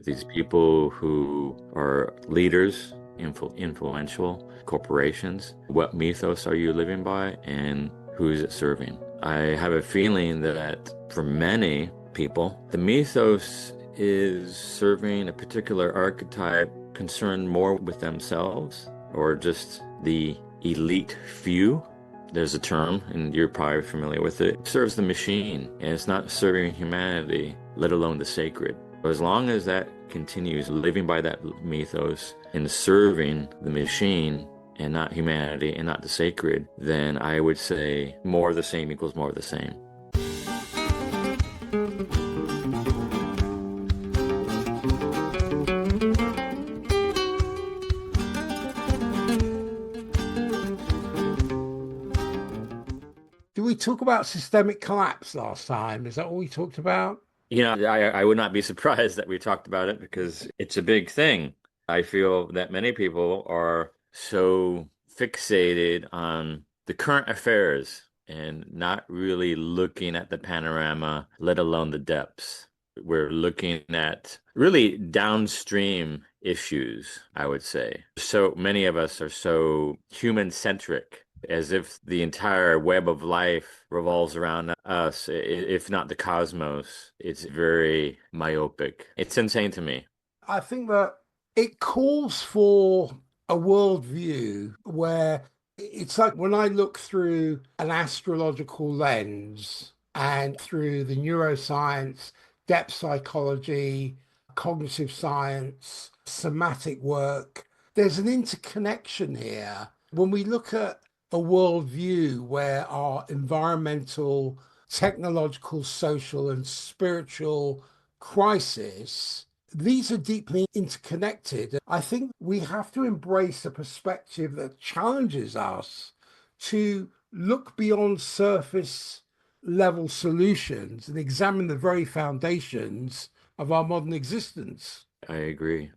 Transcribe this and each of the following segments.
These people who are leaders, influential corporations. What mythos are you living by, and who is it serving? I have a feeling that for many people, the mythos is serving a particular archetype concerned more with themselves or just the elite few. There's a term, and you're probably familiar with it. It serves the machine, and it's not serving humanity, let alone the sacred. As long as that continues living by that mythos and serving the machine and not humanity and not the sacred, then I would say more of the same equals more of the same. Did we talk about systemic collapse last time? Is that what we talked about? I would not be surprised that we talked about it because it's a big thing. I feel that many people are so fixated on the current affairs and not really looking at the panorama, let alone the depths. We're looking at really downstream issues, I would say. So many of us are so human centric, as if the entire web of life revolves around us, if not the cosmos. It's very myopic. It's insane to me. I think that it calls for a worldview where it's like when I look through an astrological lens and through the neuroscience, depth psychology, cognitive science, somatic work, there's an interconnection here. When we look at a worldview where our environmental, technological, social, and spiritual crisis, these are deeply interconnected. I think we have to embrace a perspective that challenges us to look beyond surface level solutions and examine the very foundations of our modern existence. I agree.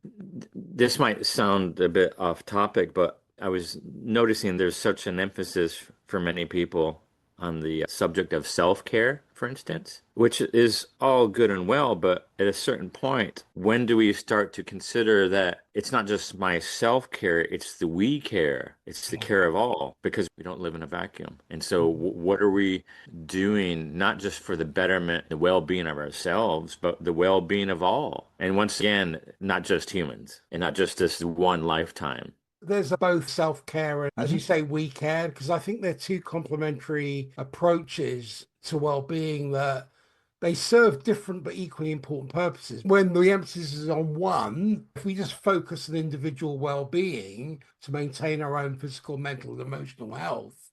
This might sound a bit off topic, but I was noticing there's such an emphasis for many people on the subject of self-care, for instance, which is all good and well, but at a certain point, when do we start to consider that it's not just my self-care, it's the we care, it's the care of all, because we don't live in a vacuum. And so what are we doing, not just for the betterment, the well-being of ourselves, but the well-being of all? And once again, not just humans, and not just this one lifetime. There's both self-care and, as you Mhm. say, we care, because I think they're two complementary approaches to well-being that they serve different but equally important purposes. When the emphasis is on one, if we just focus on individual well-being to maintain our own physical, mental, and emotional health,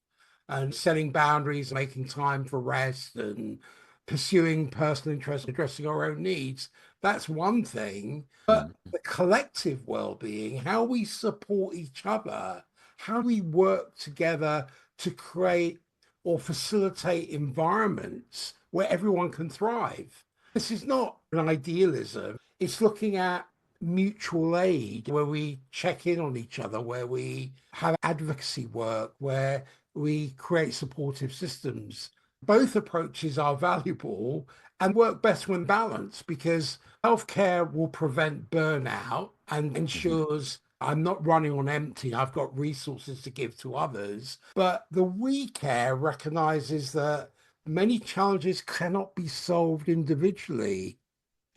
and setting boundaries, making time for rest, and pursuing personal interests, addressing our own needs, that's one thing. But Mhm. the collective well-being, how we support each other, how we work together to create or facilitate environments where everyone can thrive. This is not an idealism. It's looking at mutual aid where we check in on each other, where we have advocacy work, where we create supportive systems. Both approaches are valuable and work best when balanced because healthcare will prevent burnout and Mhm. ensures I'm not running on empty. I've got resources to give to others. But the we care recognizes that many challenges cannot be solved individually.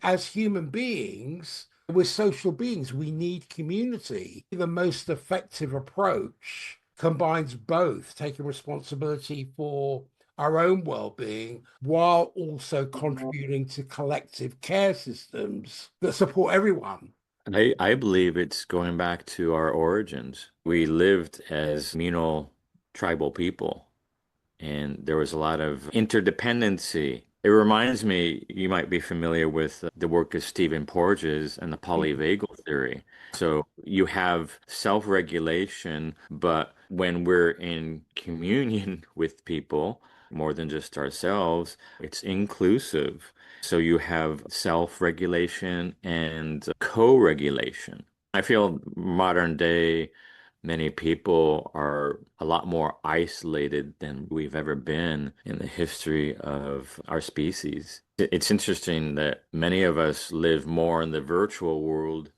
As human beings, we're social beings. We need community. The most effective approach combines both, taking responsibility for our own well-being while also contributing to collective care systems that support everyone. I believe it's going back to our origins. We lived as communal tribal people, and there was a lot of interdependency. It reminds me, you might be familiar with the work of Stephen Porges and the polyvagal theory. So you have self-regulation, but when we're in communion with people, more than just ourselves, it's inclusive. So you have self-regulation and co-regulation. I feel modern day many people are a lot more isolated than we've ever been in the history of our species. It's interesting that many of us live more in the virtual world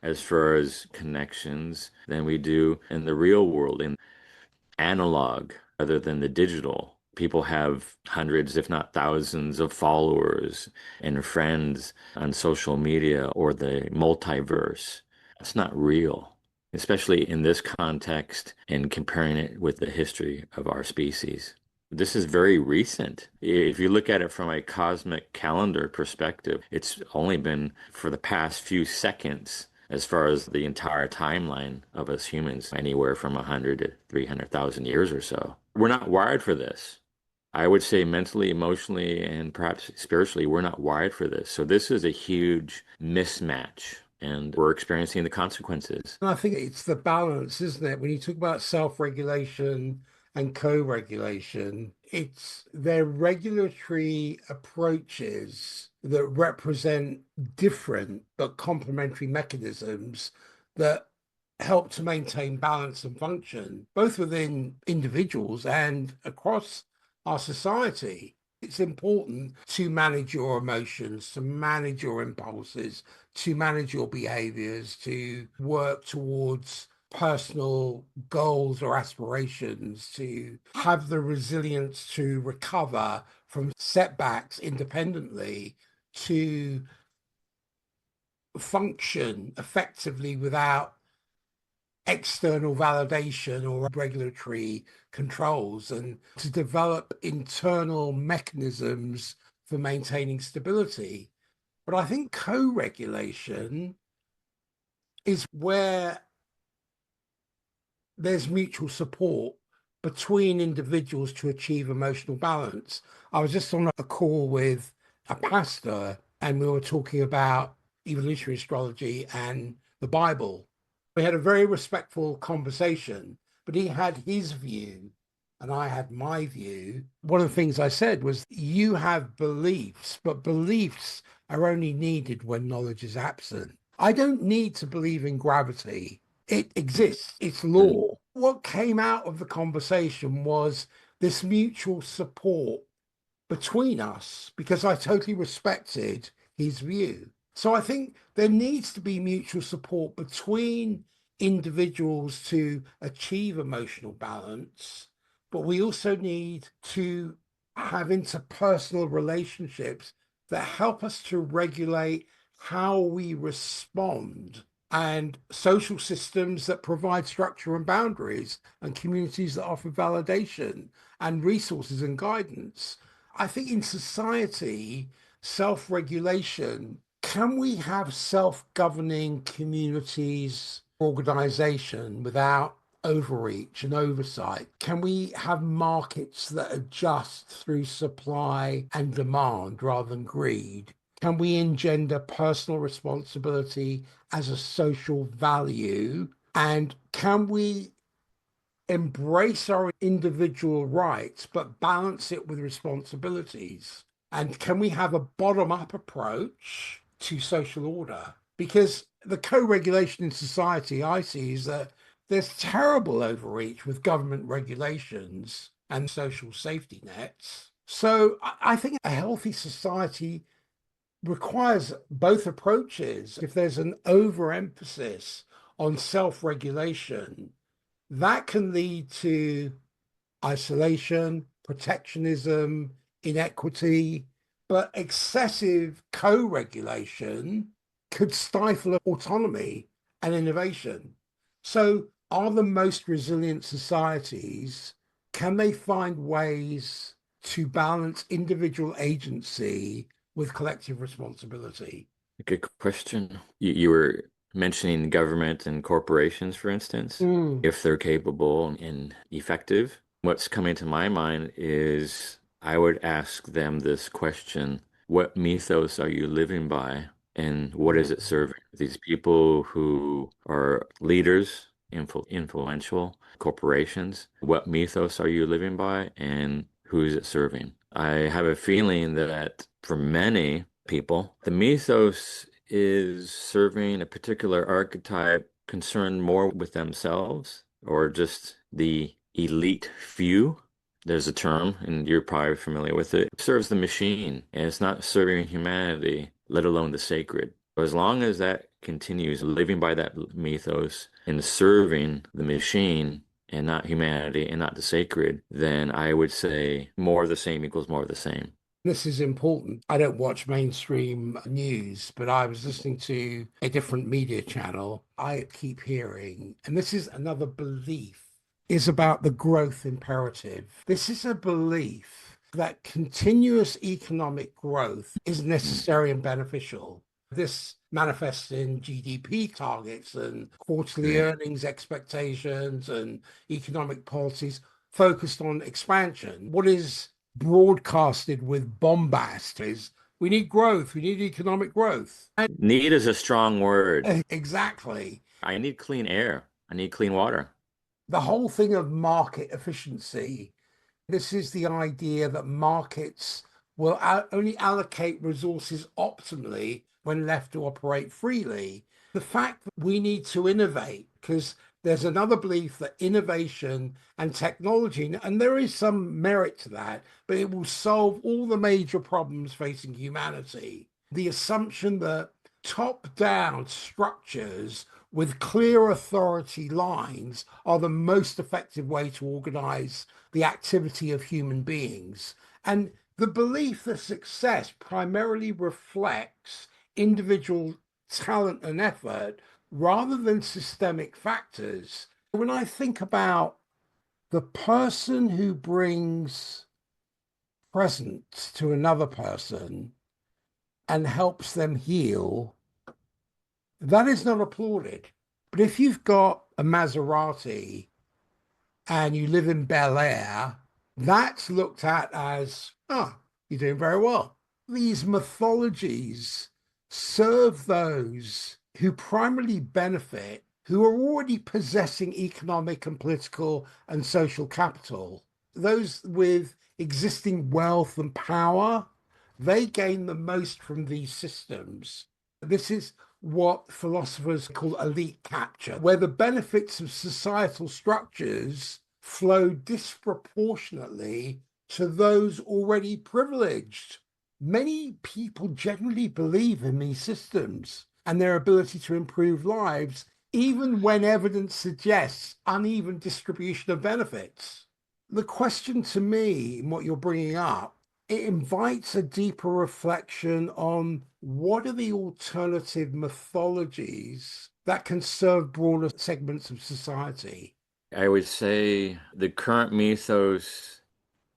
as far as connections than we do in the real world, in analog rather than the digital. People have hundreds, if not thousands, of followers and friends on social media or the multiverse. It's not real, especially in this context and comparing it with the history of our species. This is very recent. If you look at it from a cosmic calendar perspective, it's only been for the past few seconds as far as the entire timeline of us humans, anywhere from 100 to 300,000 years or so. We're not wired for this. I would say mentally, emotionally, and perhaps spiritually, we're not wired for this. So this is a huge mismatch, and we're experiencing the consequences. And I think it's the balance, isn't it? When you talk about self-regulation and co-regulation, it's their regulatory approaches that represent different but complementary mechanisms that help to maintain balance and function, both within individuals and across our society. It's important to manage your emotions, to manage your impulses, to manage your behaviors, to work towards personal goals or aspirations, to have the resilience to recover from setbacks independently, to function effectively without external validation or regulatory controls, and to develop internal mechanisms for maintaining stability. But I think co-regulation is where there's mutual support between individuals to achieve emotional balance. I was just on a call with a pastor and we were talking about evolutionary astrology and the Bible. We had a very respectful conversation, but he had his view and I had my view. One of the things I said was, you have beliefs, but beliefs are only needed when knowledge is absent. I don't need to believe in gravity. It exists, it's Mm. law. What came out of the conversation was this mutual support between us because I totally respected his view. So I think there needs to be mutual support between individuals to achieve emotional balance, but we also need to have interpersonal relationships that help us to regulate how we respond, and social systems that provide structure and boundaries, and communities that offer validation and resources and guidance. I think in society, self-regulation, can we have self-governing communities, organization without overreach and oversight? Can we have markets that adjust through supply and demand rather than greed? Can we engender personal responsibility as a social value? And can we embrace our individual rights, but balance it with responsibilities? And can we have a bottom up approach to social order? Because the co regulation in society I see is that there's terrible overreach with government regulations and social safety nets. So I think a healthy society requires both approaches. If there's an overemphasis on self regulation, that can lead to isolation, protectionism, inequity, but excessive co-regulation could stifle autonomy and innovation. So are the most resilient societies, can they find ways to balance individual agency with collective responsibility? Good question. You were mentioning government and corporations, for instance, Mm. if they're capable and effective. What's coming to my mind is I would ask them this question: what mythos are you living by, and what is it serving? These people who are leaders, influential corporations, what mythos are you living by, and who is it serving? I have a feeling that for many people, the mythos is serving a particular archetype concerned more with themselves or just the elite few. There's a term, and you're probably familiar with it. It serves the machine, and it's not serving humanity, let alone the sacred. As long as that continues, living by that mythos and serving the machine and not humanity and not the sacred, then I would say more of the same equals more of the same. This is important. I don't watch mainstream news, but I was listening to a different media channel. I keep hearing, and this is another belief, is about the growth imperative. This is a belief that continuous economic growth is Mm. necessary and beneficial. This manifests in GDP targets and quarterly Right. earnings expectations and economic policies focused on expansion. What is broadcasted with bombast is we need growth, we need economic growth. And Need is a strong word. exactly. I need clean air. I need clean water. The whole thing of market efficiency, this is the idea that markets will only allocate resources optimally when left to operate freely. The fact that we need to innovate, because there's another belief that innovation and technology, and there is some merit to that, but it will solve all the major problems facing humanity. The assumption that top-down structures with clear authority lines are the most effective way to organize the activity of human beings. And the belief that success primarily reflects individual talent and effort rather than systemic factors. When I think about the person who brings presence to another person and helps them heal, that is not applauded. But if you've got a Maserati and you live in Bel Air, that's looked at as, oh, you're doing very well. These mythologies serve those who primarily benefit, who are already possessing economic and political and social capital. Those with existing wealth and power, they gain the most from these systems. This is what philosophers call elite capture, where the benefits of societal structures flow disproportionately to those already privileged. Many people generally believe in these systems and their ability to improve lives, even when evidence suggests uneven distribution of benefits. The question to me, and what you're bringing up, it invites a deeper reflection on what are the alternative mythologies that can serve broader segments of society. I would say the current mythos,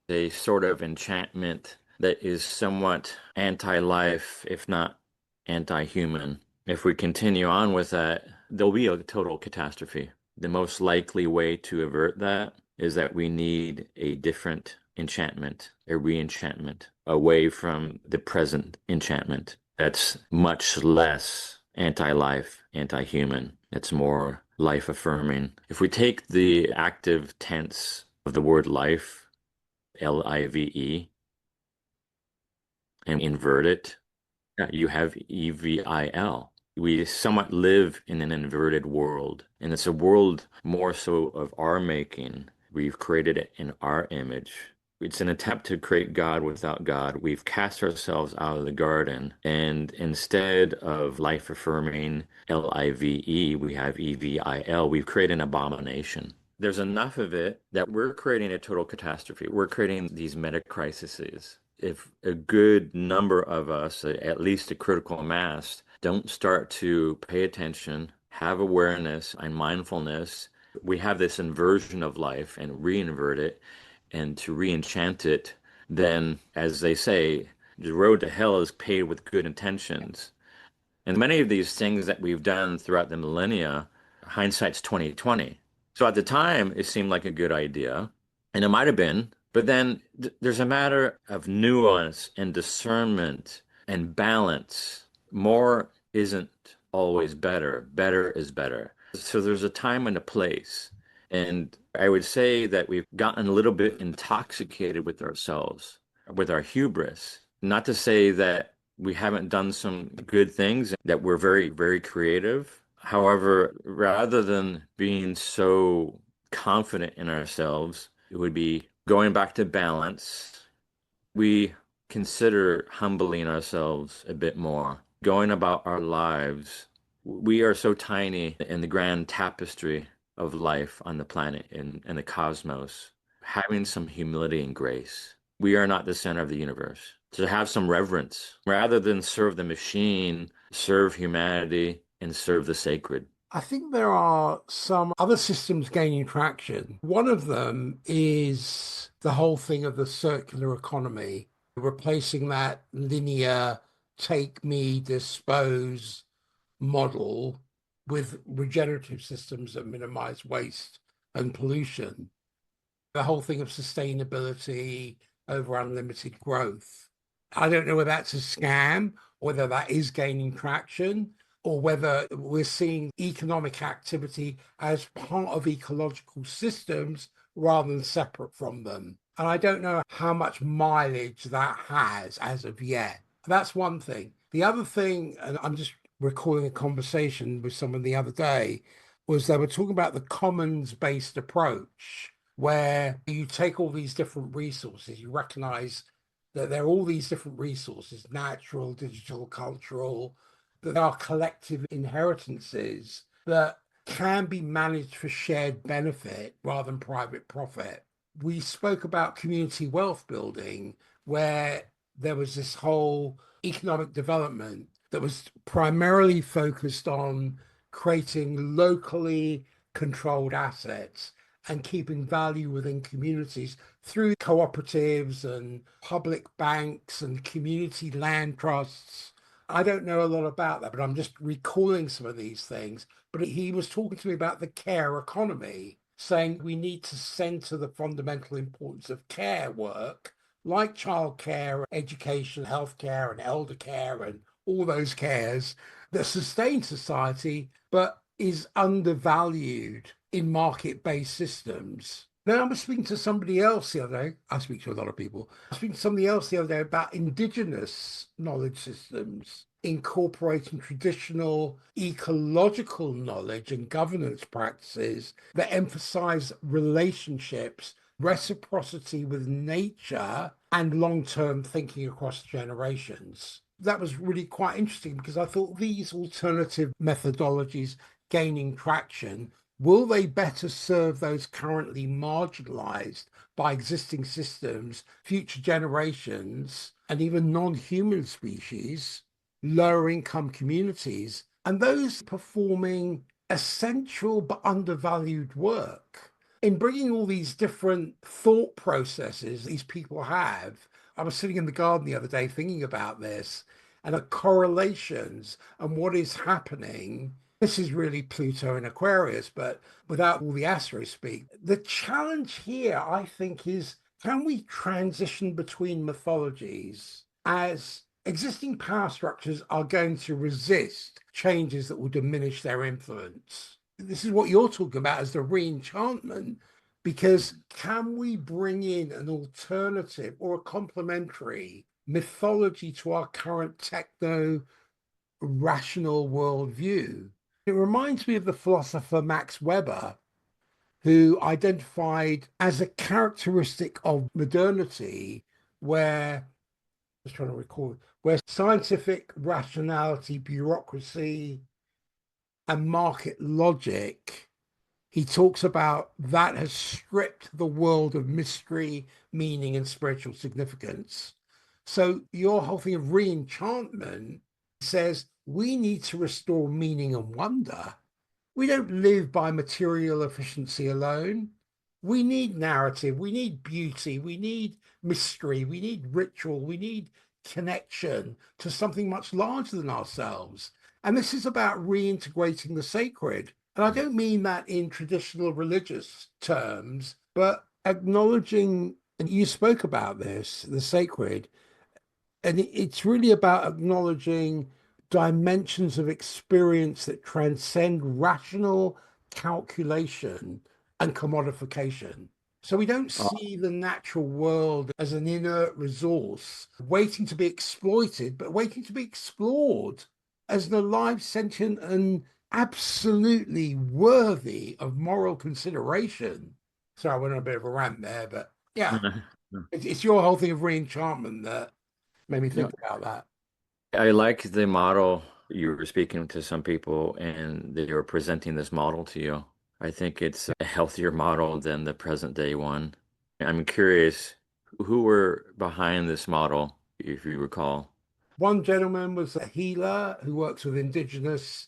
a sort of enchantment that is somewhat anti-life, if not anti-human. If we continue on with that, there'll be a total catastrophe. The most likely way to avert that is that we need a different enchantment, a re-enchantment, away from the present enchantment that's much less anti-life, anti-human. It's more life-affirming. If we take the active tense of the word life, Live, and invert it, you have Evil. We somewhat live in an inverted world, and it's a world more so of our making. We've created it in our image. It's an attempt to create God without God. We've cast ourselves out of the garden, and instead of life affirming Live, we have Evil. We've created an abomination. There's enough of it that we're creating a total catastrophe. We're creating these meta crises. If a good number of us, at least a critical mass, don't start to pay attention, have awareness and mindfulness, we have this inversion of life and reinvert it and to re-enchant it, then, as they say, the road to hell is paved with good intentions. And many of these things that we've done throughout the millennia, hindsight's 2020. So at the time, it seemed like a good idea, and it might have been, but then there's a matter of nuance and discernment and balance. More isn't always better. Better is better. So there's a time and a place. And I would say that we've gotten a little bit intoxicated with ourselves, with our hubris. Not to say that we haven't done some good things, that we're very, very creative. However, rather than being so confident in ourselves, it would be Going back to balance, we consider humbling ourselves a bit more, going about our lives. We are so tiny in the grand tapestry of life on the planet and the cosmos, having some humility and grace. We are not the center of the universe. To have some reverence, rather than serve the machine, serve humanity and serve the sacred. I think there are some other systems gaining traction. One of them is the whole thing of the circular economy, replacing that linear take me, dispose model with regenerative systems that minimize waste and pollution. The whole thing of sustainability over unlimited growth. I don't know whether that's a scam, whether that is gaining traction, or whether we're seeing economic activity as part of ecological systems rather than separate from them. And I don't know how much mileage that has as of yet. That's one thing. The other thing, and I'm just recalling a conversation with someone the other day, was they were talking about the commons-based approach, where you take all these different resources, you recognize that there are all these different resources, natural, digital, cultural, that are collective inheritances that can be managed for shared benefit rather than private profit. We spoke about community wealth building, where there was this whole economic development that was primarily focused on creating locally controlled assets and keeping value within communities through cooperatives and public banks and community land trusts. I don't know a lot about that, but I'm just recalling some of these things. But he was talking to me about the care economy, saying we need to center the fundamental importance of care work, like childcare, education, healthcare, and elder care, and all those cares that sustain society, but is undervalued in market-based systems. Now, I was speaking to somebody else the other day. I speak to a lot of people. I was speaking to somebody else the other day about indigenous knowledge systems, incorporating traditional ecological knowledge and governance practices that emphasize relationships, reciprocity with nature, and long-term thinking across generations. That was really quite interesting because I thought these alternative methodologies gaining traction, will they better serve those currently marginalized by existing systems, future generations, and even non-human species, lower income communities, and those performing essential but undervalued work? In bringing all these different thought processes these people have, I was sitting in the garden the other day thinking about this and the correlations and what is happening. This is really Pluto and Aquarius, but without all the astro speak. The challenge here, I think, is can we transition between mythologies as existing power structures are going to resist changes that will diminish their influence? This is what you're talking about as the re-enchantment, because can we bring in an alternative or a complementary mythology to our current techno rational worldview? It reminds me of the philosopher Max Weber, who identified as a characteristic of modernity where, I was trying to recall, where scientific rationality, bureaucracy, and market logic, he talks about that has stripped the world of mystery, meaning, and spiritual significance. So your whole thing of re-enchantment says we need to restore meaning and wonder. We don't live by material efficiency alone. We need narrative, we need beauty, we need mystery, we need ritual, we need connection to something much larger than ourselves. And this is about reintegrating the sacred. And I don't mean that in traditional religious terms, but acknowledging, and you spoke about this, the sacred, and it's really about acknowledging dimensions of experience that transcend rational calculation and commodification. So we don't Uh, see the natural world as an inert resource waiting to be exploited, but waiting to be explored as an alive, sentient, and absolutely worthy of moral consideration. So I went on a bit of a rant there, but Yeah. It's your whole thing of re-enchantment that made me No, think about that. I like the model. You were speaking to some people and they were presenting this model to you. I think it's a healthier model than the present day one. I'm curious who were behind this model, if you recall. One gentleman was a healer who works with indigenous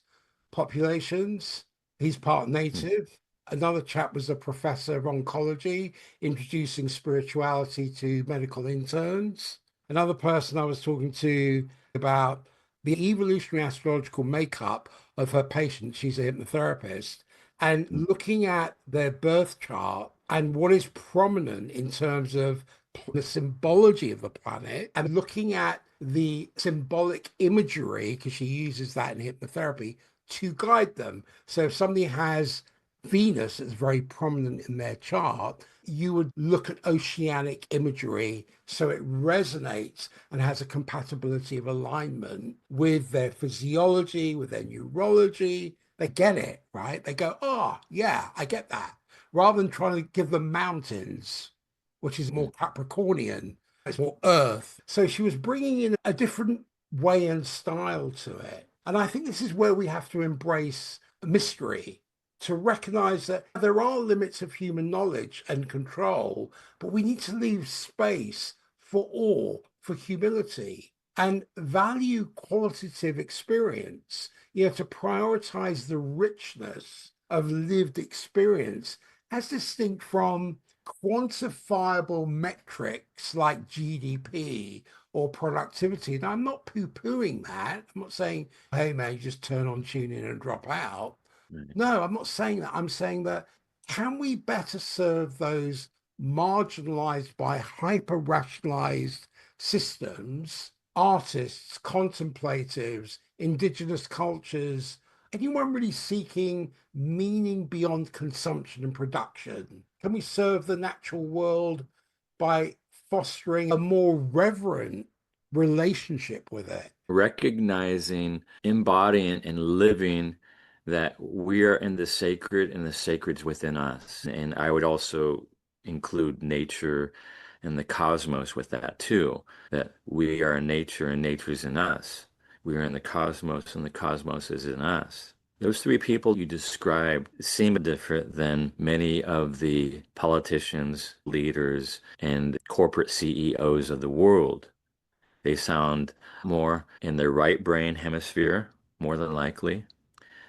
populations. He's part Hmm. native. Another chap was a professor of oncology, introducing spirituality to medical interns. Another person I was talking to about the evolutionary astrological makeup of her patients. She's a hypnotherapist, and looking at their birth chart and what is prominent in terms of the symbology of the planet and looking at the symbolic imagery, because she uses that in hypnotherapy to guide them. So if somebody has Venus that's very prominent in their chart, you would look at oceanic imagery so it resonates and has a compatibility of alignment with their physiology, with their neurology. They get it, right? They go, oh, yeah, I get that. Rather than trying to give them mountains, which is more Capricornian, it's more earth. So she was bringing in a different way and style to it. And I think this is where we have to embrace mystery, to recognize that there are limits of human knowledge and control, but we need to leave space for awe, for humility, and value qualitative experience, to prioritize the richness of lived experience as distinct from quantifiable metrics like GDP or productivity. And I'm not poo-pooing that. I'm not saying, hey man, you just turn on, tune in and drop out. Right. No, I'm not saying that. I'm saying that can we better serve those marginalized by hyper-rationalized systems, artists, contemplatives, indigenous cultures, anyone really seeking meaning beyond consumption and production? Can we serve the natural world by fostering a more reverent relationship with it? Recognizing, embodying, and living that we are in the sacred and the sacred's within us. And I would also include nature and the cosmos with that too, that we are in nature and nature's in us. We are in the cosmos and the cosmos is in us. Those three people you described seem different than many of the politicians, leaders, and corporate CEOs of the world. They sound more in their right brain hemisphere, more than likely.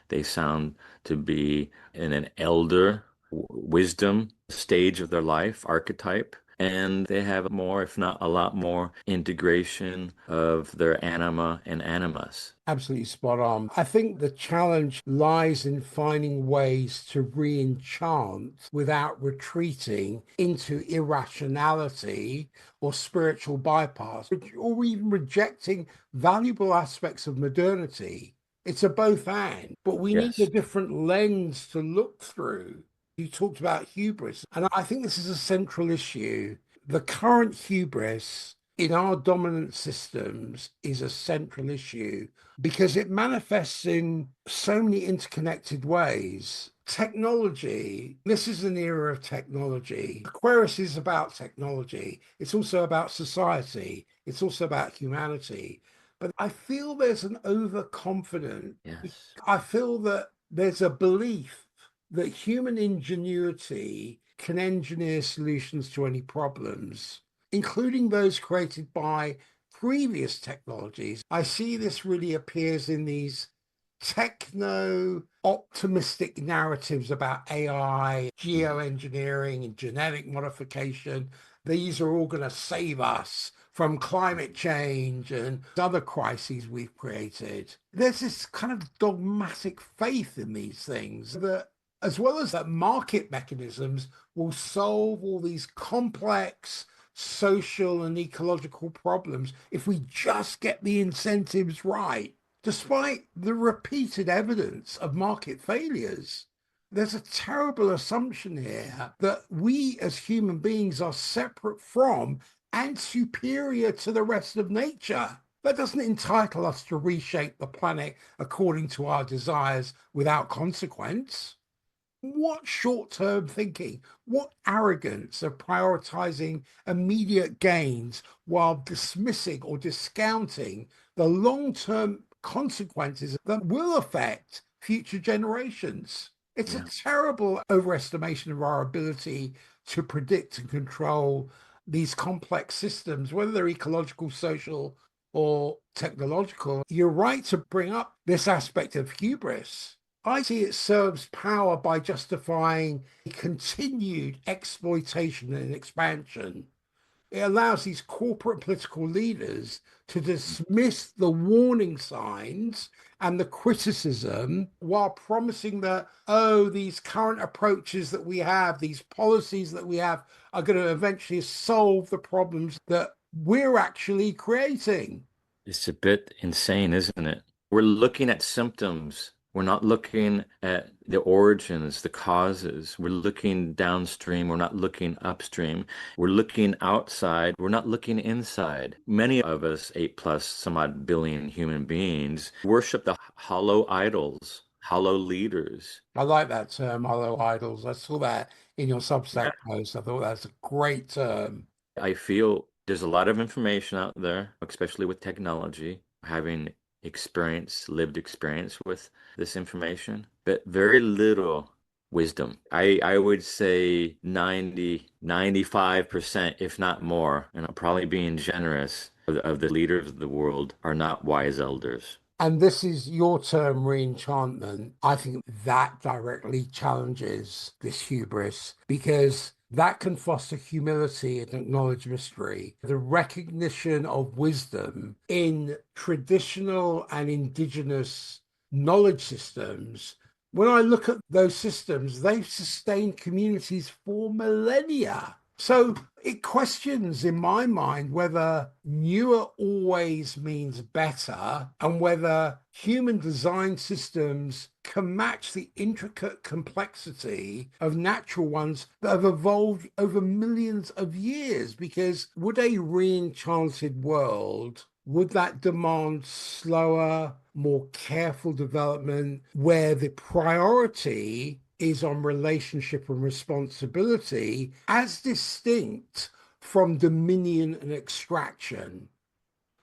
They sound to be in an elder wisdom stage of their life, archetype. And they have more, if not a lot more, integration of their anima and animus. Absolutely spot on. I think the challenge lies in finding ways to re-enchant without retreating into irrationality or spiritual bypass, or even rejecting valuable aspects of modernity. It's a both and, but we need a Yes. different lens to look through. You talked about hubris, and I think this is a central issue. The current hubris in our dominant systems is a central issue because it manifests in so many interconnected ways. Technology, this is an era of technology. Aquarius is about technology. It's also about society. It's also about humanity. But I feel there's an overconfidence. Yes. I feel that there's a belief that human ingenuity can engineer solutions to any problems, including those created by previous technologies. I see this really appears in these techno optimistic narratives about AI, geoengineering, and genetic modification. These are all going to save us from climate change and other crises we've created. There's this kind of dogmatic faith in these things that, as well as that market mechanisms will solve all these complex social and ecological problems if we just get the incentives right, despite the repeated evidence of market failures. There's a terrible assumption here that we as human beings are separate from and superior to the rest of nature. That doesn't entitle us to reshape the planet according to our desires without consequence. What short-term thinking, what arrogance of prioritizing immediate gains while dismissing or discounting the long-term consequences that will affect future generations. It's a Yeah. terrible overestimation of our ability to predict and control these complex systems, whether they're ecological, social, or technological. You're right to bring up this aspect of hubris. I see it serves power by justifying continued exploitation and expansion. It allows these corporate political leaders to dismiss the warning signs and the criticism while promising that, oh, these current approaches that we have, these policies that we have, are going to eventually solve the problems that we're actually creating. It's a bit insane, isn't it? We're looking at symptoms. We're not looking at the origins, the causes. We're looking downstream. We're not looking upstream. We're looking outside. We're not looking inside. Many of us, 8 plus some odd billion human beings, worship the hollow idols, hollow leaders. I like that term, hollow idols. I saw that in your Substack post. I thought that's a great term. I feel there's a lot of information out there, especially with technology, having lived experience with this information, but very little wisdom. I would say 95%, if not more, and I'm probably being generous, of the leaders of the world are not wise elders. And this is your term, re-enchantment. I think that directly challenges this hubris because that can foster humility and acknowledge mystery. The recognition of wisdom in traditional and indigenous knowledge systems. When I look at those systems, they've sustained communities for millennia. So it questions in my mind whether newer always means better and whether human design systems can match the intricate complexity of natural ones that have evolved over millions of years. Because would a re-enchanted world, would that demand slower, more careful development where the priority is on relationship and responsibility as distinct from dominion and extraction?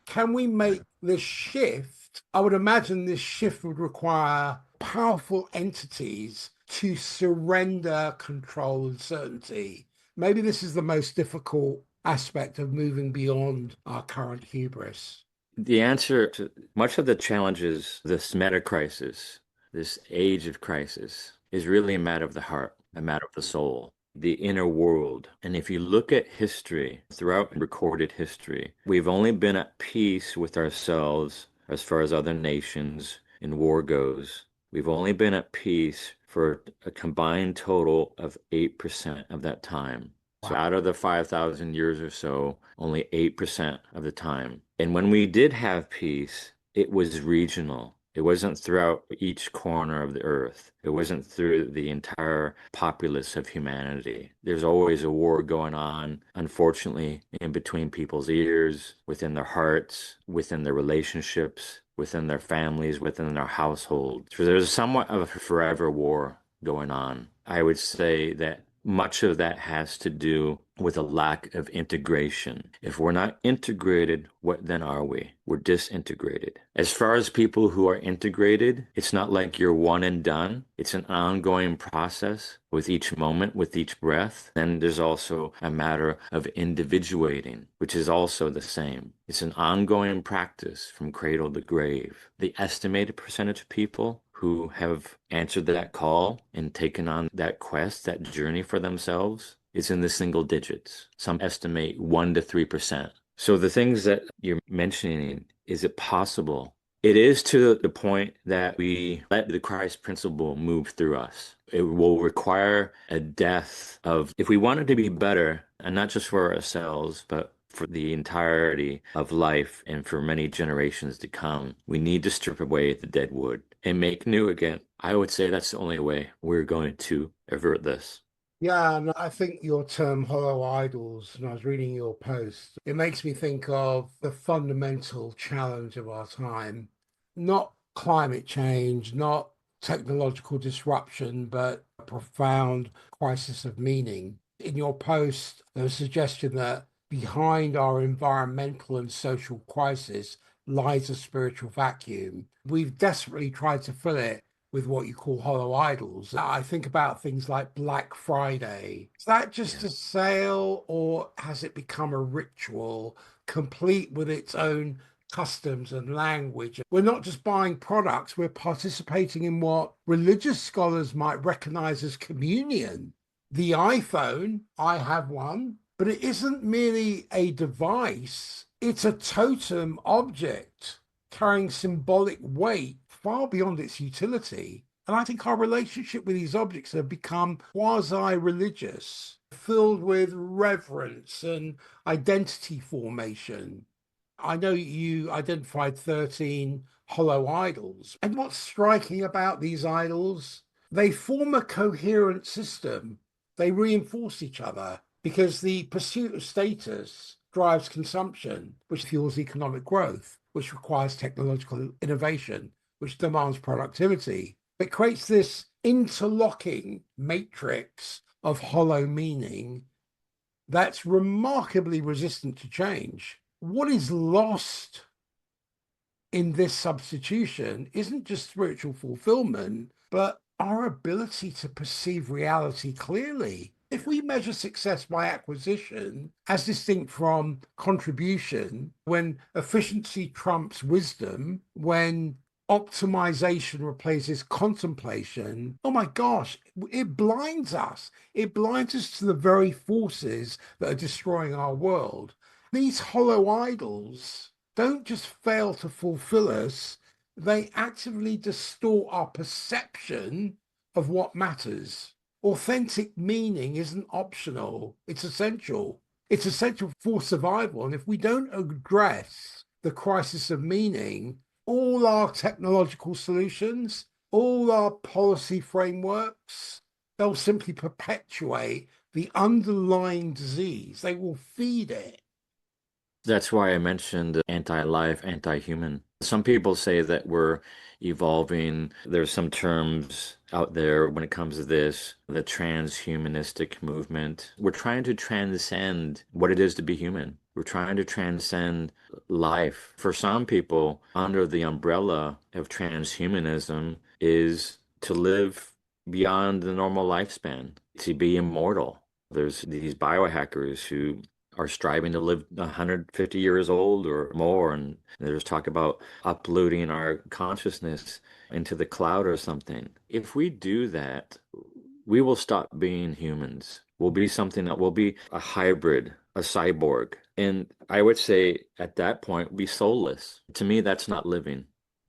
Can we make this shift? I would imagine this shift would require powerful entities to surrender control and certainty. Maybe this is the most difficult aspect of moving beyond our current hubris. The answer to much of the challenges, this meta crisis, this age of crisis, is really a matter of the heart, a matter of the soul, the inner world. And if you look at history, throughout recorded history, we've only been at peace with ourselves as far as other nations in war goes. We've only been at peace for a combined total of 8% of that time. So Wow. out of the 5,000 years or so, only 8% of the time. And when we did have peace, it was regional. It wasn't throughout each corner of the earth. It wasn't through the entire populace of humanity. There's always a war going on, unfortunately, in between people's ears, within their hearts, within their relationships, within their families, within their household. So there's somewhat of a forever war going on. I would say that much of that has to do with a lack of integration. If we're not integrated, what then are we? We're disintegrated. As far as people who are integrated, it's not like you're one and done. It's an ongoing process with each moment, with each breath. And there's also a matter of individuating, which is also the same. It's an ongoing practice from cradle to grave. The estimated percentage of people who have answered that call and taken on that quest, that journey for themselves, is in the single digits. Some estimate 1 to 3%. So the things that you're mentioning, is it possible? It is to the point that we let the Christ principle move through us. It will require a death of, if we want it to be better, and not just for ourselves, but for the entirety of life and for many generations to come, we need to strip away the dead wood and make new again. I would say that's the only way we're going to avert this. Yeah, and I think your term hollow idols, and I was reading your post, it makes me think of the fundamental challenge of our time, not climate change, not technological disruption, but a profound crisis of meaning. In your post, there was a suggestion that behind our environmental and social crisis lies a spiritual vacuum. We've desperately tried to fill it with what you call hollow idols. I think about things like Black Friday. Is that just Yeah. a sale, or has it become a ritual complete with its own customs and language? We're not just buying products, we're participating in what religious scholars might recognize as communion. The iPhone, I have one, but it isn't merely a device, it's a totem object carrying symbolic weight far beyond its utility. And I think our relationship with these objects have become quasi-religious, filled with reverence and identity formation. I know you identified 13 hollow idols. And what's striking about these idols, they form a coherent system. They reinforce each other because the pursuit of status drives consumption, which fuels economic growth, which requires technological innovation, which demands productivity. It creates this interlocking matrix of hollow meaning that's remarkably resistant to change. What is lost in this substitution isn't just spiritual fulfillment, but our ability to perceive reality clearly. If we measure success by acquisition, as distinct from contribution, when efficiency trumps wisdom, when optimization replaces contemplation, oh my gosh, it blinds us. It blinds us to the very forces that are destroying our world. These hollow idols don't just fail to fulfill us, they actively distort our perception of what matters. Authentic meaning isn't optional, it's essential. It's essential for survival. And if we don't address the crisis of meaning, all our technological solutions, all our policy frameworks, they'll simply perpetuate the underlying disease. They will feed it. That's why I mentioned anti-life, anti-human. Some people say that we're evolving. There's some terms out there when it comes to this, the transhumanistic movement. We're trying to transcend what it is to be human. We're trying to transcend life. For some people, under the umbrella of transhumanism is to live beyond the normal lifespan, to be immortal. There's these biohackers who are striving to live 150 years old or more. And there's talk about uploading our consciousness into the cloud or something. If we do that, we will stop being humans. We'll be something that will be a hybrid, a cyborg. And I would say at that point, be soulless. To me, that's not living.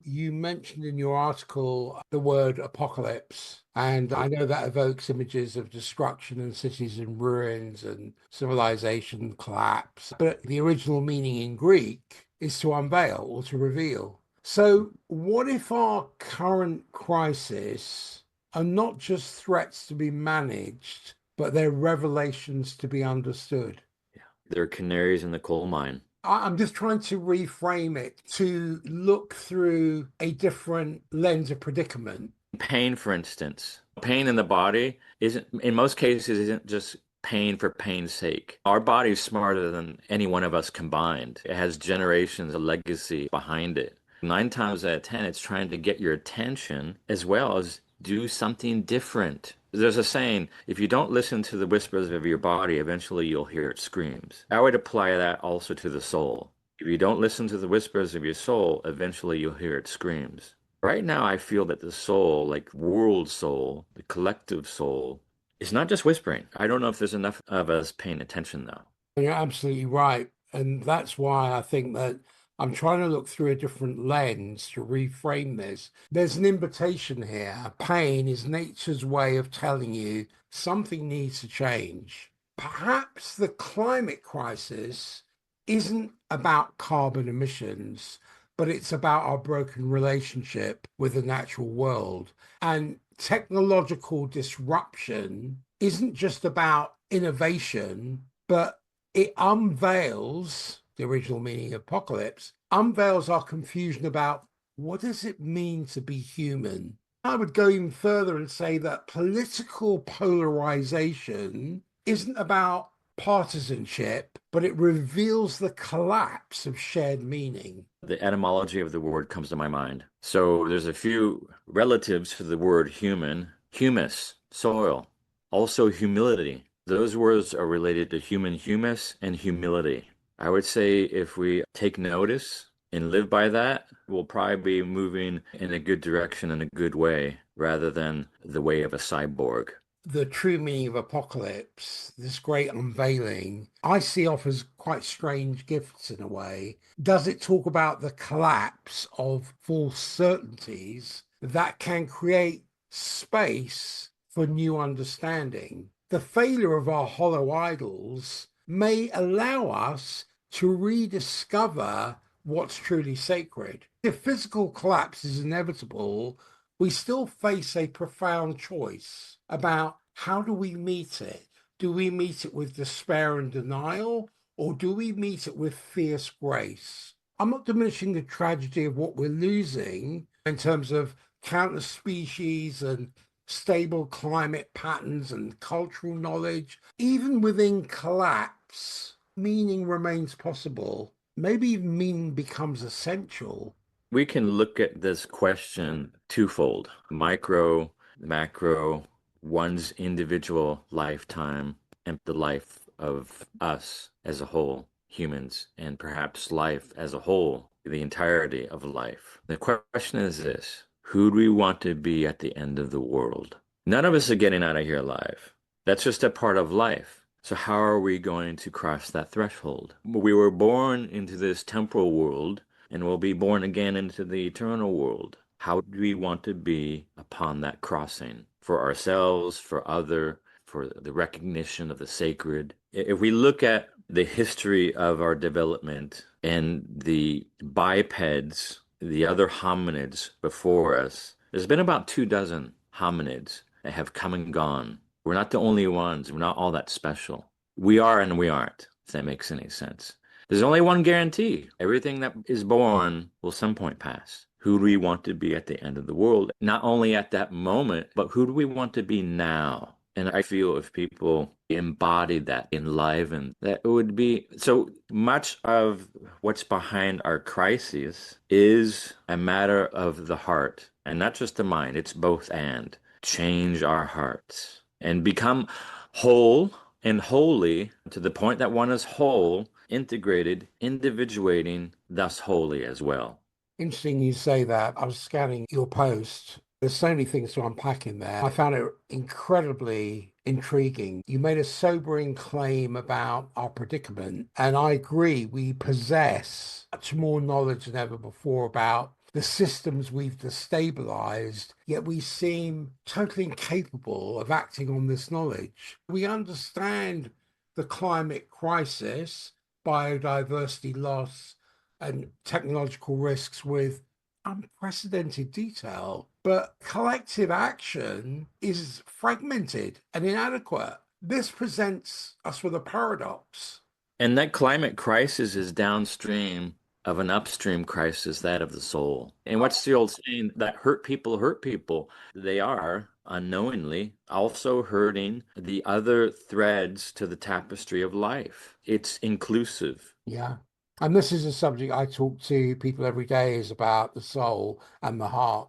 You mentioned in your article the word apocalypse, and I know that evokes images of destruction and cities in ruins and civilization collapse. But the original meaning in Greek is to unveil or to reveal. So, what if our current crisis are not just threats to be managed, but they're revelations to be understood? Yeah. They're canaries in the coal mine. I'm just trying to reframe it to look through a different lens of predicament. Pain, for instance, pain in the body isn't, in most cases, isn't just pain for pain's sake. Our body's smarter than any one of us combined. It has generations of legacy behind it. 9 times out of 10, it's trying to get your attention as well as do something different. There's a saying, if you don't listen to the whispers of your body, eventually you'll hear its screams. I would apply that also to the soul. If you don't listen to the whispers of your soul, eventually you'll hear its screams. Right now, I feel that the soul, like world soul, the collective soul, is not just whispering. I don't know if there's enough of us paying attention, though. You're absolutely right. And that's why I think that I'm trying to look through a different lens to reframe this. There's an invitation here. Pain is nature's way of telling you something needs to change. Perhaps the climate crisis isn't about carbon emissions, but it's about our broken relationship with the natural world. And technological disruption isn't just about innovation, but it unveils the original meaning of apocalypse, unveils our confusion about what does it mean to be human? I would go even further and say that political polarization isn't about partisanship, but it reveals the collapse of shared meaning. The etymology of the word comes to my mind. So there's a few relatives for the word human: humus, soil, also humility. Those words are related to human humus and humility. I would say if we take notice and live by that, we'll probably be moving in a good direction, in a good way, rather than the way of a cyborg. The true meaning of apocalypse, this great unveiling, I see offers quite strange gifts in a way. Does it talk about the collapse of false certainties that can create space for new understanding? The failure of our hollow idols may allow us to rediscover what's truly sacred. If physical collapse is inevitable, we still face a profound choice about how do we meet it? Do we meet it with despair and denial, or do we meet it with fierce grace? I'm not diminishing the tragedy of what we're losing in terms of countless species and stable climate patterns and cultural knowledge. Even within collapse, meaning remains possible. Maybe even meaning becomes essential. We can look at this question twofold: micro, macro, one's individual lifetime, and the life of us as a whole, humans, and perhaps life as a whole, the entirety of life. The question is this: who do we want to be at the end of the world? None of us are getting out of here alive. That's just a part of life. So how are we going to cross that threshold? We were born into this temporal world and will be born again into the eternal world. How do we want to be upon that crossing for ourselves, for other, for the recognition of the sacred? If we look at the history of our development and the bipeds, the other hominids before us, there's been about 24 hominids that have come and gone. We're not the only ones. We're not all that special. We are and we aren't, if that makes any sense. There's only one guarantee. Everything that is born will some point pass. Who do we want to be at the end of the world? Not only at that moment, but who do we want to be now? And I feel if people embodied that, enlivened, that it would be so much of what's behind our crises is a matter of the heart and not just the mind. It's both and. Change our hearts and become whole and holy to the point that one is whole, integrated, individuating, thus holy as well. Interesting you say that. I was scanning your post. There's so many things to unpack in there. I found it incredibly intriguing. You made a sobering claim about our predicament, and I agree. We possess much more knowledge than ever before about the systems we've destabilized, yet we seem totally incapable of acting on this knowledge. We understand the climate crisis, biodiversity loss, and technological risks with unprecedented detail, but collective action is fragmented and inadequate. This presents us with a paradox. And that climate crisis is downstream of an upstream crisis, that of the soul. And what's the old saying that hurt people hurt people? They are unknowingly also hurting the other threads to the tapestry of life. It's inclusive. Yeah. And this is a subject I talk to people every day is about the soul and the heart.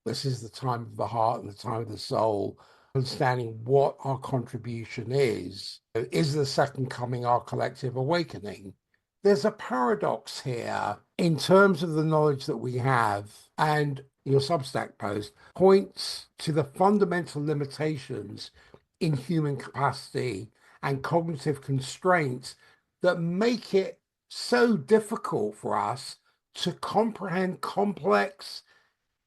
This is the time of the heart and the time of the soul, understanding what our contribution is. Is the second coming our collective awakening? There's a paradox here in terms of the knowledge that we have, and your Substack post points to the fundamental limitations in human capacity and cognitive constraints that make it so difficult for us to comprehend complex,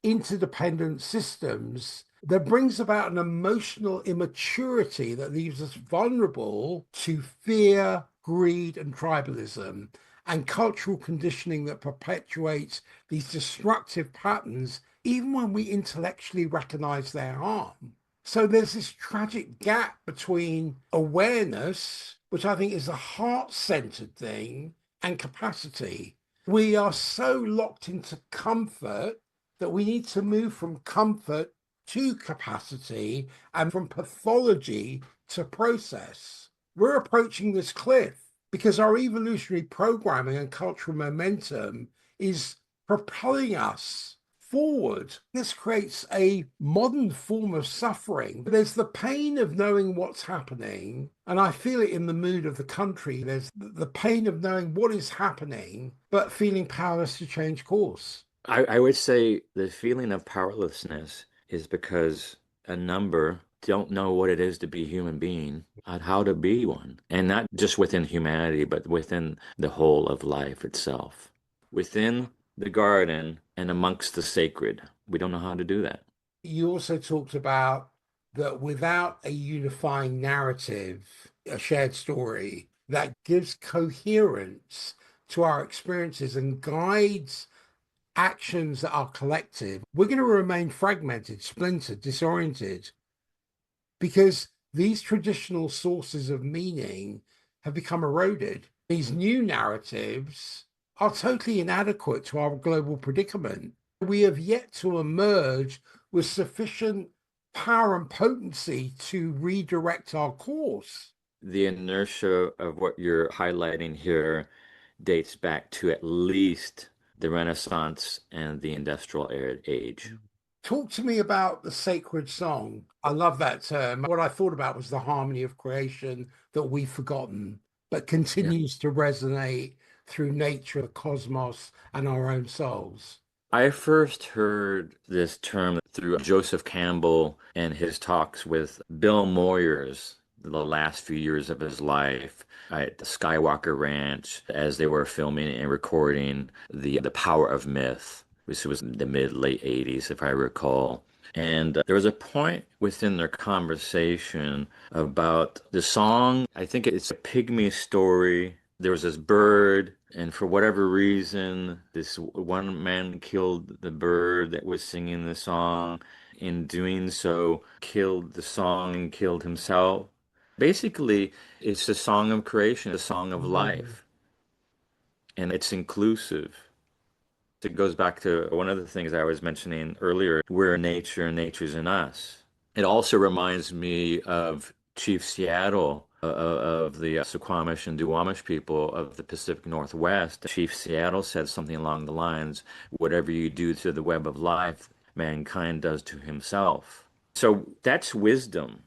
interdependent systems that brings about an emotional immaturity that leaves us vulnerable to fear, greed, and tribalism, and cultural conditioning that perpetuates these destructive patterns, even when we intellectually recognize their harm. So there's this tragic gap between awareness, which I think is a heart-centered thing, and capacity. We are so locked into comfort that we need to move from comfort to capacity and from pathology to process. We're approaching this cliff because our evolutionary programming and cultural momentum is propelling us forward. This creates a modern form of suffering. There's the pain of knowing what's happening, and I feel it in the mood of the country. There's the pain of knowing what is happening, but feeling powerless to change course. I would say the feeling of powerlessness is because a number don't know what it is to be a human being and how to be one. And not just within humanity, but within the whole of life itself. Within the garden and amongst the sacred. We don't know how to do that. You also talked about that without a unifying narrative, a shared story that gives coherence to our experiences and guides actions that are collective, we're going to remain fragmented, splintered, disoriented, because these traditional sources of meaning have become eroded. These new narratives are totally inadequate to our global predicament. We have yet to emerge with sufficient power and potency to redirect our course. The inertia of what you're highlighting here dates back to at least the Renaissance and the Industrial Age. Talk to me about the sacred song. I love that term. What I thought about was the harmony of creation that we've forgotten, but Yeah. continues to resonate through nature, the cosmos, and our own souls. I first heard this term through Joseph Campbell and his talks with Bill Moyers the last few years of his life at the Skywalker Ranch as they were filming and recording the Power of Myth. This was in the mid late 80s, if I recall. And there was a point within their conversation about the song. I think it's a pygmy story. There was this bird, and for whatever reason, this one man killed the bird that was singing the song. In doing so, killed the song and killed himself. Basically, it's a song of creation, a song of Mhm. life, and it's inclusive. It goes back to one of the things I was mentioning earlier. We're in nature and nature's in us. It also reminds me of Chief Seattle, of the Suquamish and Duwamish people of the Pacific Northwest. Chief Seattle said something along the lines, whatever you do to the web of life, mankind does to himself. So that's wisdom.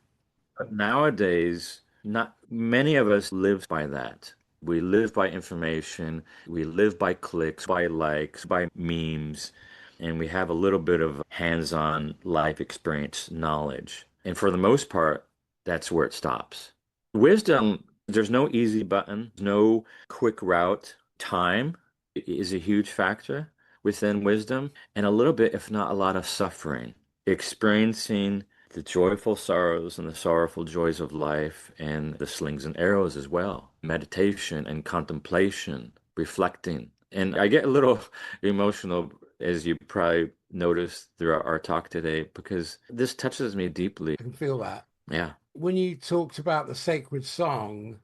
But nowadays, not many of us live by that. We live by information, we live by clicks, by likes, by memes, and we have a little bit of hands-on life experience knowledge. And for the most part, that's where it stops. Wisdom, there's no easy button, no quick route. Time is a huge factor within wisdom, and a little bit, if not a lot of suffering. Experiencing the joyful sorrows and the sorrowful joys of life, and the slings and arrows as well. Meditation and contemplation, reflecting. And I get a little emotional, as you probably noticed throughout our talk today, because this touches me deeply. I can feel that. Yeah. When you talked about the sacred song,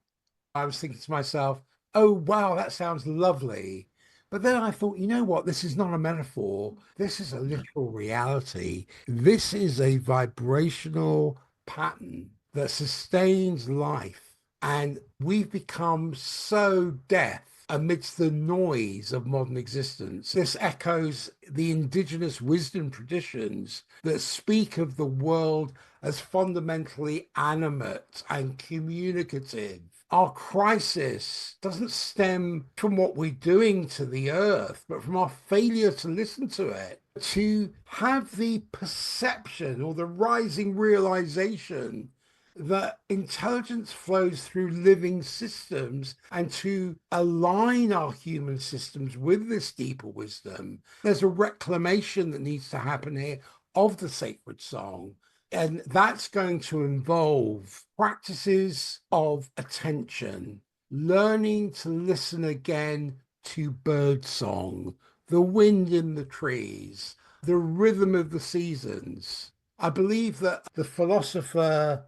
I was thinking to myself, oh, wow, that sounds lovely. But then I thought, you know what? This is not a metaphor. This is a literal reality. This is a vibrational pattern that sustains life. And we've become so deaf amidst the noise of modern existence. This echoes the indigenous wisdom traditions that speak of the world as fundamentally animate and communicative. Our crisis doesn't stem from what we're doing to the earth, but from our failure to listen to it, to have the perception or the rising realization that intelligence flows through living systems, and to align our human systems with this deeper wisdom. There's a reclamation that needs to happen here of the sacred song. And that's going to involve practices of attention, learning to listen again to bird song, the wind in the trees, the rhythm of the seasons. I believe that the philosopher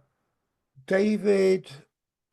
David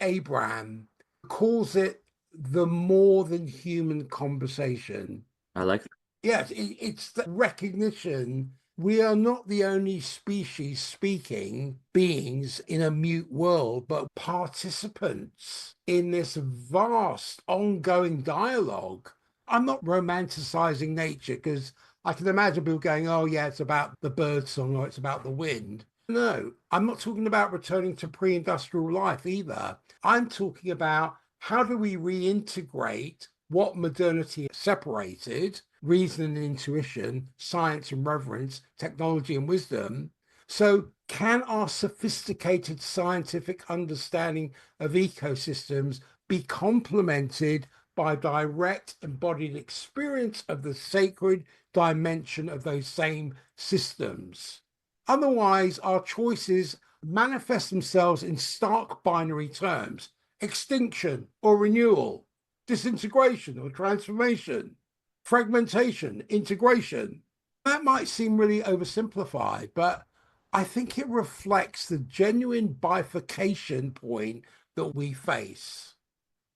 Abraham calls it the more than human conversation. I like Yes, it's the recognition we are not the only species speaking beings in a mute world, but participants in this vast ongoing dialogue. I'm not romanticizing nature because I can imagine people going, oh, yeah, it's about the bird song or it's about the wind. No, I'm not talking about returning to pre industrial life either. I'm talking about how do we reintegrate what modernity separated reason and intuition, science and reverence, technology and wisdom. So, can our sophisticated scientific understanding of ecosystems be complemented by direct embodied experience of the sacred dimension of those same systems? Otherwise, our choices manifest themselves in stark binary terms: extinction or renewal, disintegration or transformation, fragmentation, integration. That might seem really oversimplified, but I think it reflects the genuine bifurcation point that we face.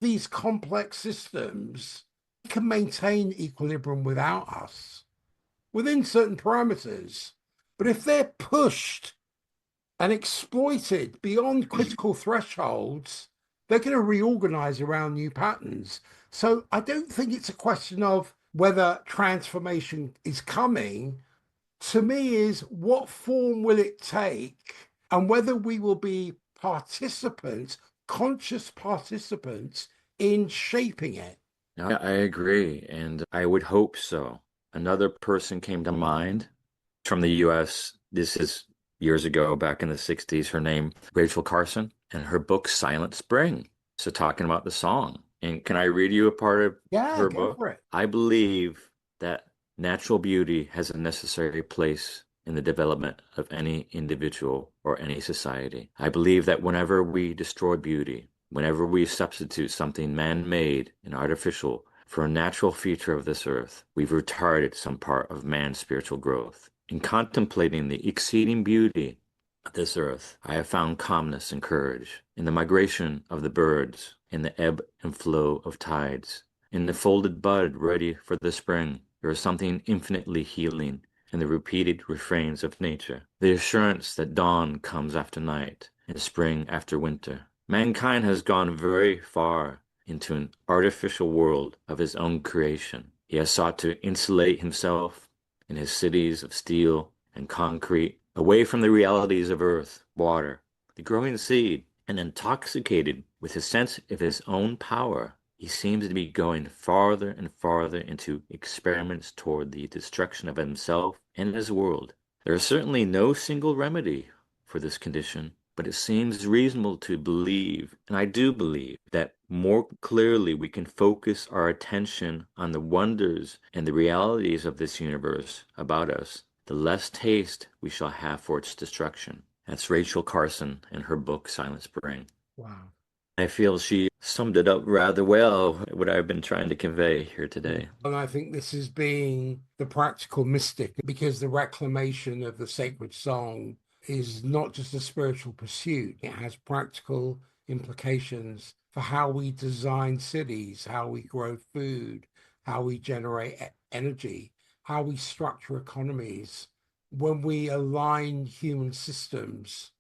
These complex systems can maintain equilibrium without us within certain parameters. But if they're pushed and exploited beyond critical thresholds, they're going to reorganize around new patterns. So I don't think it's a question of whether transformation is coming. To me, is what form will it take and whether we will be participants, conscious participants in shaping it. I agree, and I would hope so. Another person came to mind from the US. This is years ago, back in the 60s. Her name, Rachel Carson, and her book, Silent Spring. So, talking about the song. And can I read you a part of Yeah, her go book? for it. I believe that natural beauty has a necessary place in the development of any individual or any society. I believe that whenever we destroy beauty, whenever we substitute something man-made and artificial for a natural feature of this earth, we've retarded some part of man's spiritual growth. In contemplating the exceeding beauty of this earth, I have found calmness and courage in the migration of the birds, in the ebb and flow of tides, in the folded bud ready for the spring. There is something infinitely healing in the repeated refrains of nature, the assurance that dawn comes after night and spring after winter. Mankind has gone very far into an artificial world of his own creation. He has sought to insulate himself in his cities of steel and concrete, away from the realities of earth, water, the growing seed, and intoxicated with his sense of his own power, he seems to be going farther and farther into experiments toward the destruction of himself and his world. There is certainly no single remedy for this condition, but it seems reasonable to believe, and I do believe, that more clearly we can focus our attention on the wonders and the realities of this universe about us, the less taste we shall have for its destruction. That's Rachel Carson in her book, Silent Spring. Wow. I feel she summed it up rather well, what I've been trying to convey here today. And I think this is being the practical mystic because the reclamation of the sacred song is not just a spiritual pursuit, it has practical implications for how we design cities, how we grow food, how we generate energy, how we structure economies. When we align human systems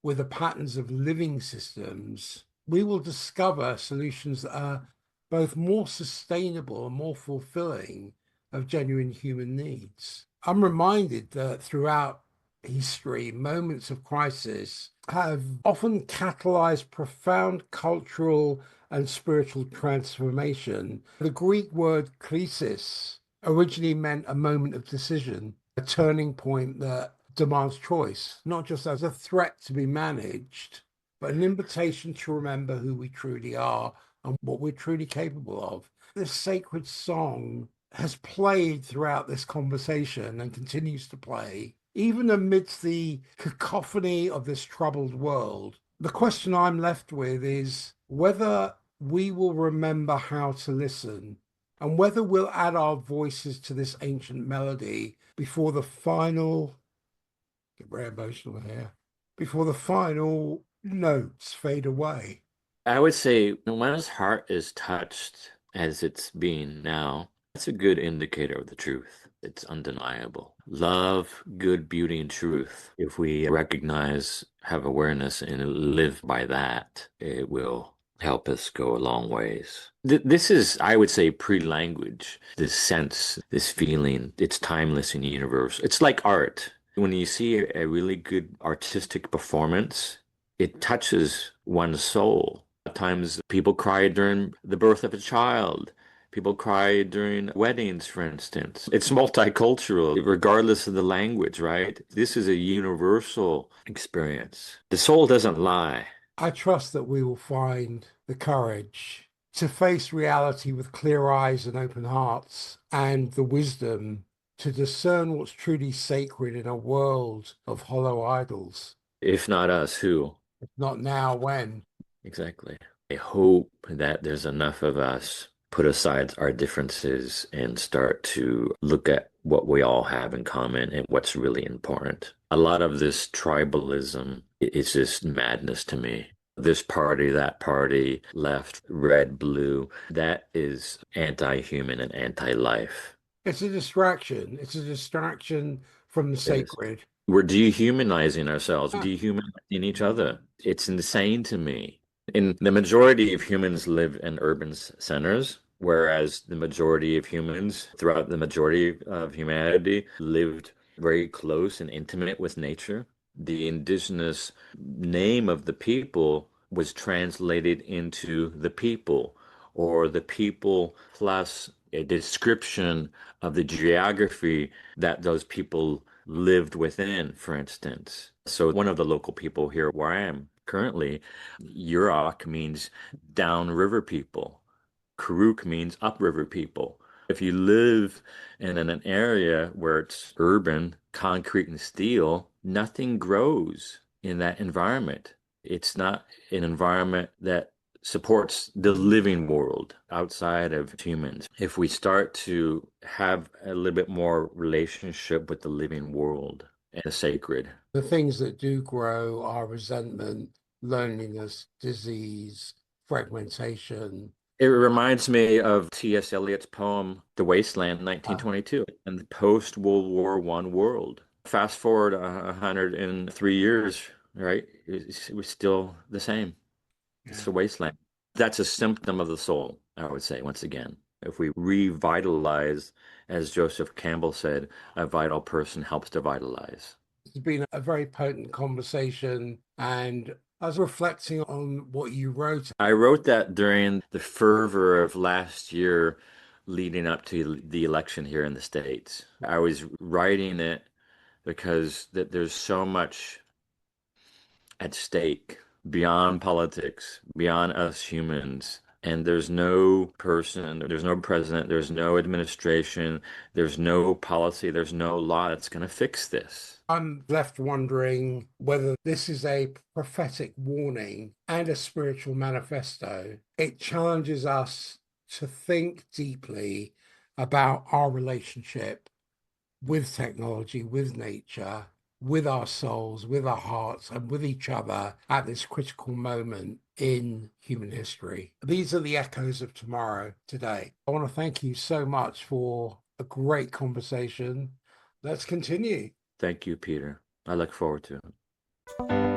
with the patterns of living systems, we will discover solutions that are both more sustainable and more fulfilling of genuine human needs. I'm reminded that throughout history, moments of crisis have often catalyzed profound cultural and spiritual transformation. The Greek word crisis originally meant a moment of decision, a turning point that demands choice, not just as a threat to be managed, but an invitation to remember who we truly are and what we're truly capable of. This sacred song has played throughout this conversation and continues to play, even amidst the cacophony of this troubled world. The question I'm left with is whether we will remember how to listen and whether we'll add our voices to this ancient melody before the final, get very emotional here, before the final notes fade away. I would say when his heart is touched, as it's being now, That's a good indicator of the truth. It's undeniable. Love, good, beauty, and truth. If we recognize, have awareness, and live by that, it will help us go a long ways. This is, I would say, pre-language. This sense, this feeling, it's timeless and universal. It's like art. When you see a really good artistic performance, it touches one's soul. At times, people cry during the birth of a child. People cry during weddings, for instance. It's multicultural, regardless of the language, right? This is a universal experience. The soul doesn't lie. I trust that we will find the courage to face reality with clear eyes and open hearts, and the wisdom to discern what's truly sacred in a world of hollow idols. If not us, who? If not now, when? Exactly. I hope that there's enough of us put aside our differences and start to look at what we all have in common and what's really important. A lot of this tribalism is just madness to me. This party, that party, left, red, blue, that is anti-human and anti-life. It's a distraction. It's a distraction from the It is. sacred. We're dehumanizing ourselves, Ah, dehumanizing each other. It's insane to me. And the majority of humans live in urban centers, whereas the majority of humans throughout the majority of humanity lived very close and intimate with nature. The indigenous name of the people was translated into the people, or the people plus a description of the geography that those people lived within, for instance. So one of the local people here where I am currently, Yurok means downriver people. Karuk means upriver people. If you live in an area where it's urban, concrete and steel, nothing grows in that environment. It's not an environment that supports the living world outside of humans. If we start to have a little bit more relationship with the living world and the sacred, the things that do grow are resentment, loneliness, disease, fragmentation. it reminds me of T.S. Eliot's poem, The Wasteland, Uh, 1922, and the post-World War One world. Fast forward 103 years, right? It was still the same. It's yeah. the wasteland. That's a symptom of the soul, I would say, once again. If we revitalize, as Joseph Campbell said, a vital person helps to vitalize. It's been a very potent conversation, and I was reflecting on what you wrote. I wrote that during the fervor of last year leading up to the election here in the States. I was writing it because there's so much at stake beyond politics, beyond us humans. And there's no person, there's no president, there's no administration, there's no policy, there's no law that's going to fix this. I'm left wondering whether this is a prophetic warning and a spiritual manifesto. It challenges us to think deeply about our relationship with technology, with nature, with our souls, with our hearts, and with each other at this critical moment in human history. These are the echoes of tomorrow today. I want to thank you so much for a great conversation. Let's continue. Thank you, Peter. I look forward to it.